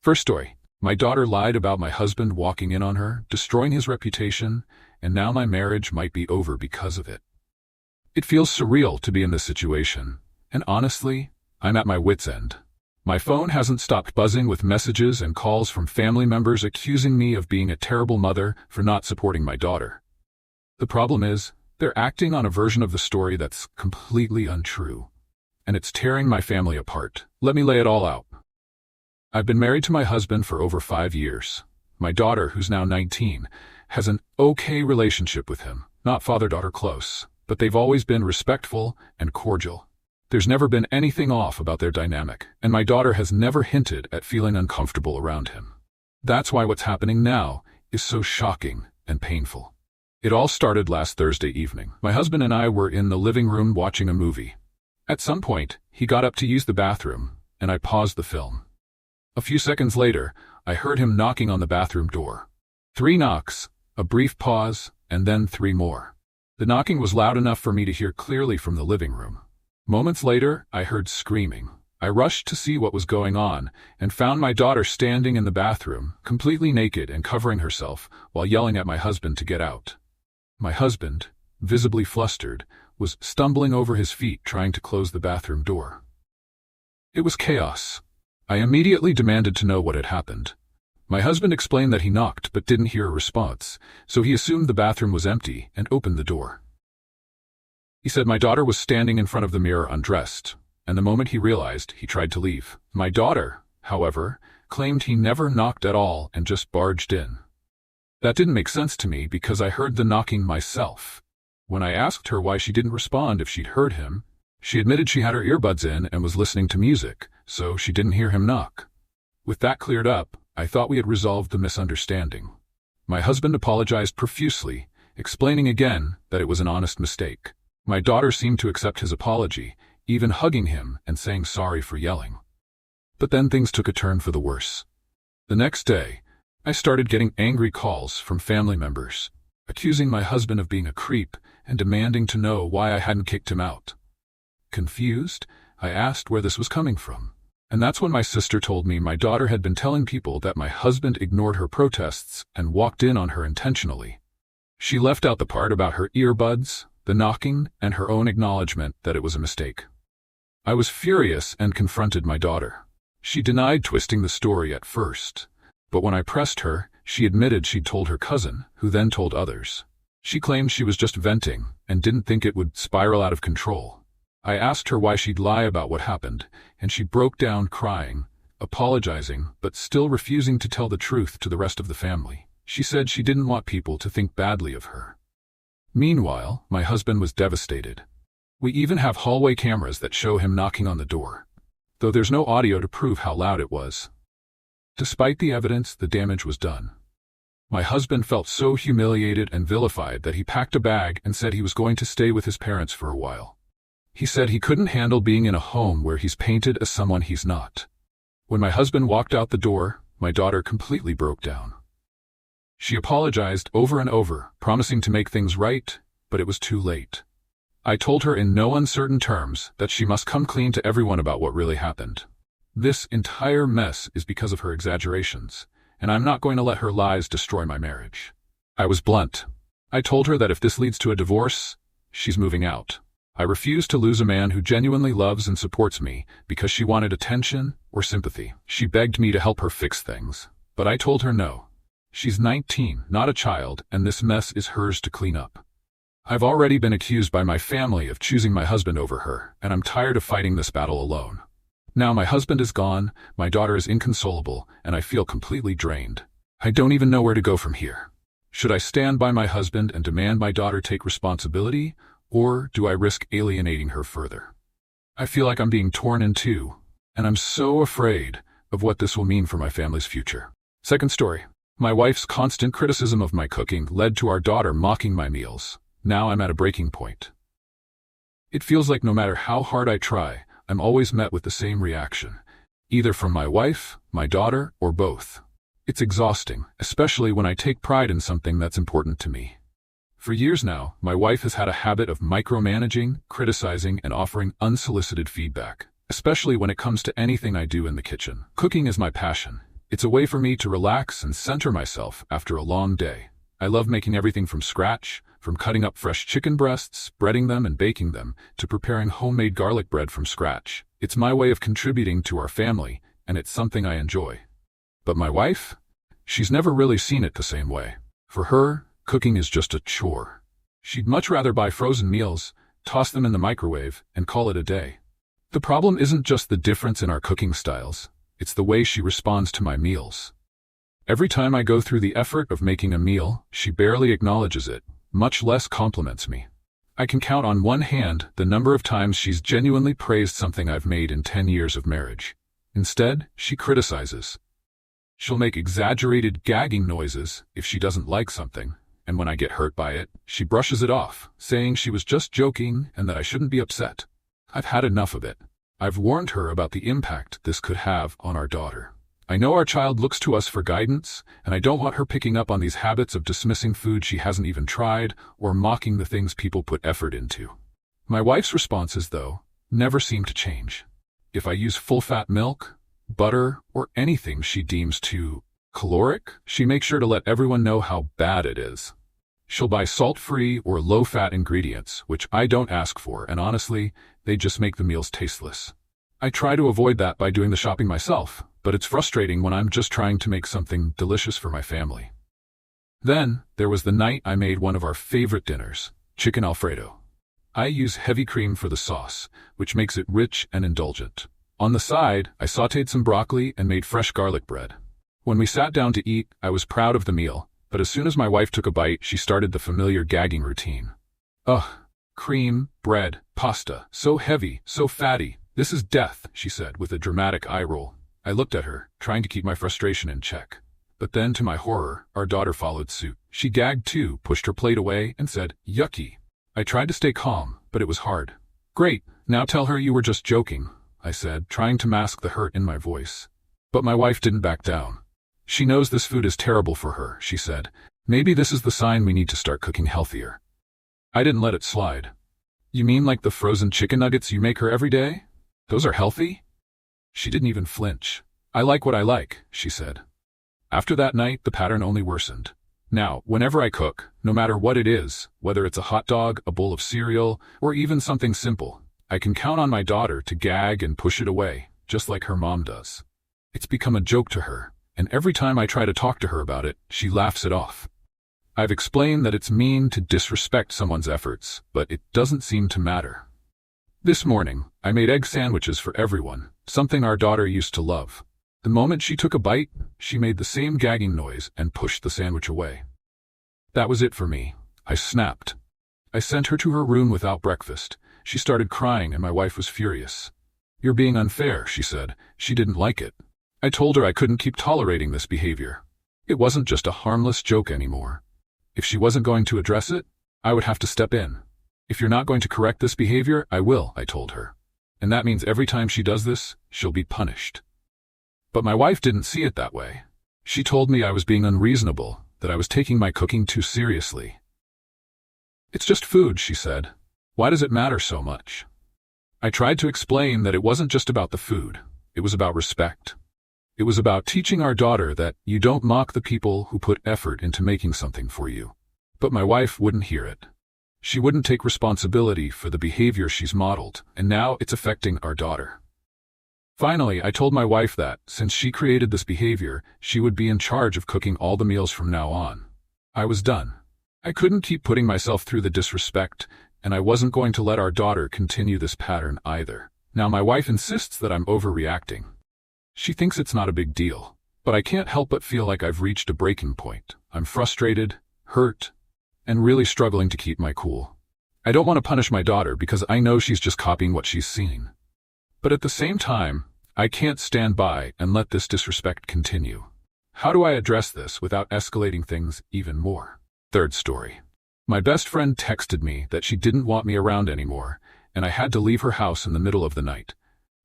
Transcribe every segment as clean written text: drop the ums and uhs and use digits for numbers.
First story. My daughter lied about my husband walking in on her, destroying his reputation, and now my marriage might be over because of it. It feels surreal to be in this situation, and honestly, I'm at my wit's end. My phone hasn't stopped buzzing with messages and calls from family members accusing me of being a terrible mother for not supporting my daughter. The problem is, they're acting on a version of the story that's completely untrue, and it's tearing my family apart. Let me lay it all out. I've been married to my husband for over 5 years. My daughter, who's now 19, has an okay relationship with him, not father-daughter close, but they've always been respectful and cordial. There's never been anything off about their dynamic, and my daughter has never hinted at feeling uncomfortable around him. That's why what's happening now is so shocking and painful. It all started last Thursday evening. My husband and I were in the living room watching a movie. At some point, he got up to use the bathroom, and I paused the film. A few seconds later, I heard him knocking on the bathroom door. 3 knocks, a brief pause, and then 3 more. The knocking was loud enough for me to hear clearly from the living room. Moments later, I heard screaming. I rushed to see what was going on and found my daughter standing in the bathroom, completely naked and covering herself while yelling at my husband to get out. My husband, visibly flustered, was stumbling over his feet trying to close the bathroom door. It was chaos. I immediately demanded to know what had happened. My husband explained that he knocked but didn't hear a response, so he assumed the bathroom was empty and opened the door. He said my daughter was standing in front of the mirror undressed, and the moment he realized, he tried to leave. My daughter, however, claimed he never knocked at all and just barged in. That didn't make sense to me because I heard the knocking myself. When I asked her why she didn't respond if she'd heard him, she admitted she had her earbuds in and was listening to music, so she didn't hear him knock. With that cleared up, I thought we had resolved the misunderstanding. My husband apologized profusely, explaining again that it was an honest mistake. My daughter seemed to accept his apology, even hugging him and saying sorry for yelling. But then things took a turn for the worse. The next day, I started getting angry calls from family members, accusing my husband of being a creep and demanding to know why I hadn't kicked him out. Confused, I asked where this was coming from. And that's when my sister told me my daughter had been telling people that my husband ignored her protests and walked in on her intentionally. She left out the part about her earbuds, the knocking, and her own acknowledgement that it was a mistake. I was furious and confronted my daughter. She denied twisting the story at first, but when I pressed her, she admitted she'd told her cousin, who then told others. She claimed she was just venting and didn't think it would spiral out of control. I asked her why she'd lie about what happened, and she broke down crying, apologizing, but still refusing to tell the truth to the rest of the family. She said she didn't want people to think badly of her. Meanwhile, my husband was devastated. We even have hallway cameras that show him knocking on the door, though there's no audio to prove how loud it was. Despite the evidence, the damage was done. My husband felt so humiliated and vilified that he packed a bag and said he was going to stay with his parents for a while. He said he couldn't handle being in a home where he's painted as someone he's not. When my husband walked out the door, my daughter completely broke down. She apologized over and over, promising to make things right, but it was too late. I told her in no uncertain terms that she must come clean to everyone about what really happened. This entire mess is because of her exaggerations, and I'm not going to let her lies destroy my marriage. I was blunt. I told her that if this leads to a divorce, she's moving out. I refused to lose a man who genuinely loves and supports me because she wanted attention or sympathy. She begged me to help her fix things, but I told her no. She's 19, not a child, and this mess is hers to clean up. I've already been accused by my family of choosing my husband over her, and I'm tired of fighting this battle alone. Now my husband is gone, my daughter is inconsolable, and I feel completely drained. I don't even know where to go from here. Should I stand by my husband and demand my daughter take responsibility, or do I risk alienating her further? I feel like I'm being torn in two, and I'm so afraid of what this will mean for my family's future. Second story. My wife's constant criticism of my cooking led to our daughter mocking my meals. Now I'm at a breaking point. It feels like no matter how hard I try, I'm always met with the same reaction, either from my wife, my daughter, or both. It's exhausting, especially when I take pride in something that's important to me. For years now, my wife has had a habit of micromanaging, criticizing, and offering unsolicited feedback, especially when it comes to anything I do in the kitchen. Cooking is my passion, It's a way for me to relax and center myself after a long day. I love making everything from scratch, from cutting up fresh chicken breasts, breading them and baking them, to preparing homemade garlic bread from scratch. It's my way of contributing to our family, and it's something I enjoy. But my wife? She's never really seen it the same way. For her, cooking is just a chore. She'd much rather buy frozen meals, toss them in the microwave, and call it a day. The problem isn't just the difference in our cooking styles, it's the way she responds to my meals. Every time I go through the effort of making a meal, she barely acknowledges it, much less compliments me. I can count on one hand the number of times she's genuinely praised something I've made in 10 years of marriage. Instead, she criticizes. She'll make exaggerated gagging noises if she doesn't like something, and when I get hurt by it, she brushes it off, saying she was just joking and that I shouldn't be upset. I've had enough of it. I've warned her about the impact this could have on our daughter. I know our child looks to us for guidance, and I don't want her picking up on these habits of dismissing food she hasn't even tried or mocking the things people put effort into. My wife's responses, though, never seem to change. If I use full-fat milk, butter, or anything she deems too caloric, she makes sure to let everyone know how bad it is. She'll buy salt-free or low-fat ingredients, which I don't ask for, and honestly, they just make the meals tasteless. I try to avoid that by doing the shopping myself, but it's frustrating when I'm just trying to make something delicious for my family. Then, there was the night I made one of our favorite dinners, chicken Alfredo. I use heavy cream for the sauce, which makes it rich and indulgent. On the side, I sautéed some broccoli and made fresh garlic bread. When we sat down to eat, I was proud of the meal, but as soon as my wife took a bite, she started the familiar gagging routine. Ugh, cream, bread, pasta, so heavy, so fatty. This is death, she said with a dramatic eye roll. I looked at her, trying to keep my frustration in check. But then, to my horror, our daughter followed suit. She gagged too, pushed her plate away, and said, "Yucky." I tried to stay calm, but it was hard. "Great, now tell her you were just joking," I said, trying to mask the hurt in my voice. But my wife didn't back down. "She knows this food is terrible for her," she said. "Maybe this is the sign we need to start cooking healthier." I didn't let it slide. "You mean like the frozen chicken nuggets you make her every day? Those are healthy?" She didn't even flinch. "I like what I like," she said. After that night, the pattern only worsened. Now, whenever I cook, no matter what it is, whether it's a hot dog, a bowl of cereal, or even something simple, I can count on my daughter to gag and push it away, just like her mom does. It's become a joke to her, and every time I try to talk to her about it, she laughs it off. I've explained that it's mean to disrespect someone's efforts, but it doesn't seem to matter. This morning, I made egg sandwiches for everyone, something our daughter used to love. The moment she took a bite, she made the same gagging noise and pushed the sandwich away. That was it for me. I snapped. I sent her to her room without breakfast. She started crying and my wife was furious. "You're being unfair," she said. She didn't like it. I told her I couldn't keep tolerating this behavior. It wasn't just a harmless joke anymore. If she wasn't going to address it, I would have to step in. "If you're not going to correct this behavior, I will," I told her. "And that means every time she does this, she'll be punished." But my wife didn't see it that way. She told me I was being unreasonable, that I was taking my cooking too seriously. "It's just food," she said. "Why does it matter so much?" I tried to explain that it wasn't just about the food. It was about respect. It was about teaching our daughter that you don't mock the people who put effort into making something for you. But my wife wouldn't hear it. She wouldn't take responsibility for the behavior she's modeled, and now it's affecting our daughter. Finally, I told my wife that, since she created this behavior, she would be in charge of cooking all the meals from now on. I was done. I couldn't keep putting myself through the disrespect, and I wasn't going to let our daughter continue this pattern either. Now my wife insists that I'm overreacting. She thinks it's not a big deal, but I can't help but feel like I've reached a breaking point. I'm frustrated, hurt, and really struggling to keep my cool. I don't want to punish my daughter because I know she's just copying what she's seen. But at the same time, I can't stand by and let this disrespect continue. How do I address this without escalating things even more? Third story. My best friend texted me that she didn't want me around anymore, and I had to leave her house in the middle of the night.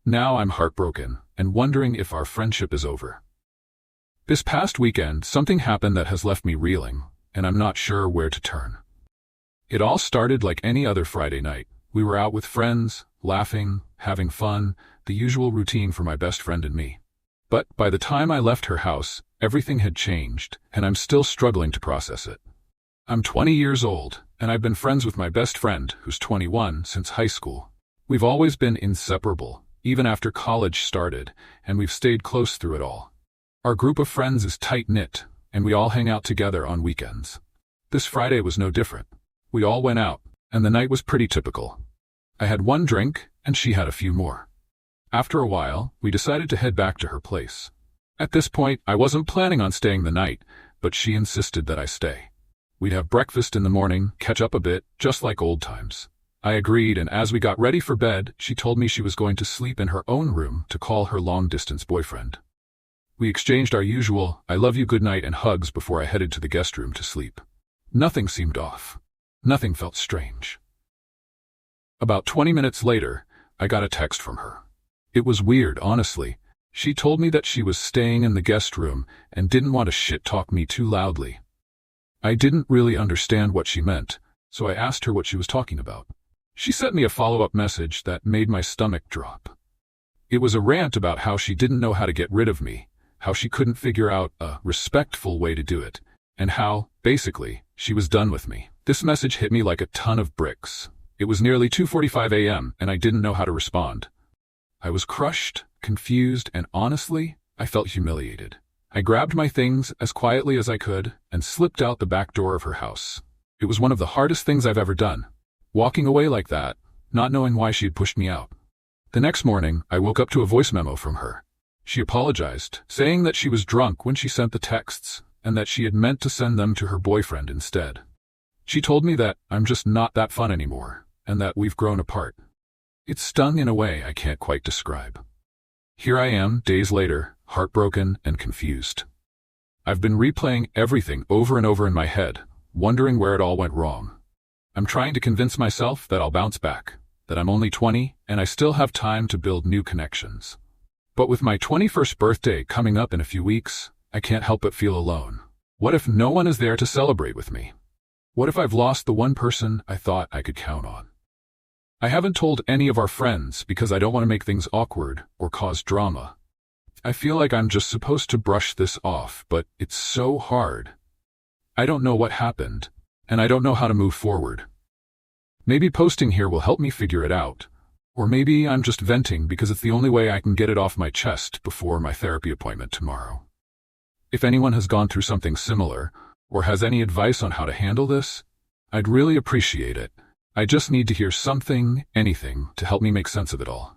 Now I'm heartbroken and wondering if our friendship is over. This past weekend, something happened that has left me reeling, and I'm not sure where to turn. It all started like any other Friday night. We were out with friends, laughing, having fun, the usual routine for my best friend and me. But by the time I left her house, everything had changed, and I'm still struggling to process it. I'm 20 years old, and I've been friends with my best friend, who's 21, since high school. We've always been inseparable, even after college started, and we've stayed close through it all. Our group of friends is tight-knit, and we all hang out together on weekends. This Friday was no different. We all went out, and the night was pretty typical. I had one drink, and she had a few more. After a while, we decided to head back to her place. At this point, I wasn't planning on staying the night, but she insisted that I stay. We'd have breakfast in the morning, catch up a bit, just like old times. I agreed, and as we got ready for bed, she told me she was going to sleep in her own room to call her long-distance boyfriend. We exchanged our usual "I love you, good night" and hugs before I headed to the guest room to sleep. Nothing seemed off. Nothing felt strange. About 20 minutes later, I got a text from her. It was weird, honestly. She told me that she was staying in the guest room and didn't want to shit-talk me too loudly. I didn't really understand what she meant, so I asked her what she was talking about. She sent me a follow-up message that made my stomach drop. It was a rant about how she didn't know how to get rid of me, how she couldn't figure out a respectful way to do it, and how, basically, she was done with me. This message hit me like a ton of bricks. It was nearly 2:45 a.m., and I didn't know how to respond. I was crushed, confused, and honestly, I felt humiliated. I grabbed my things as quietly as I could and slipped out the back door of her house. It was one of the hardest things I've ever done. Walking away like that, not knowing why she had pushed me out. The next morning, I woke up to a voice memo from her. She apologized, saying that she was drunk when she sent the texts, and that she had meant to send them to her boyfriend instead. She told me that I'm just not that fun anymore, and that we've grown apart. It stung in a way I can't quite describe. Here I am, days later, heartbroken and confused. I've been replaying everything over and over in my head, wondering where it all went wrong. I'm trying to convince myself that I'll bounce back, that I'm only 20 and I still have time to build new connections. But with my 21st birthday coming up in a few weeks, I can't help but feel alone. What if no one is there to celebrate with me? What if I've lost the one person I thought I could count on? I haven't told any of our friends because I don't want to make things awkward or cause drama. I feel like I'm just supposed to brush this off, but it's so hard. I don't know what happened, and I don't know how to move forward. Maybe posting here will help me figure it out. Or maybe I'm just venting because it's the only way I can get it off my chest before my therapy appointment tomorrow. If anyone has gone through something similar, or has any advice on how to handle this, I'd really appreciate it. I just need to hear something, anything, to help me make sense of it all.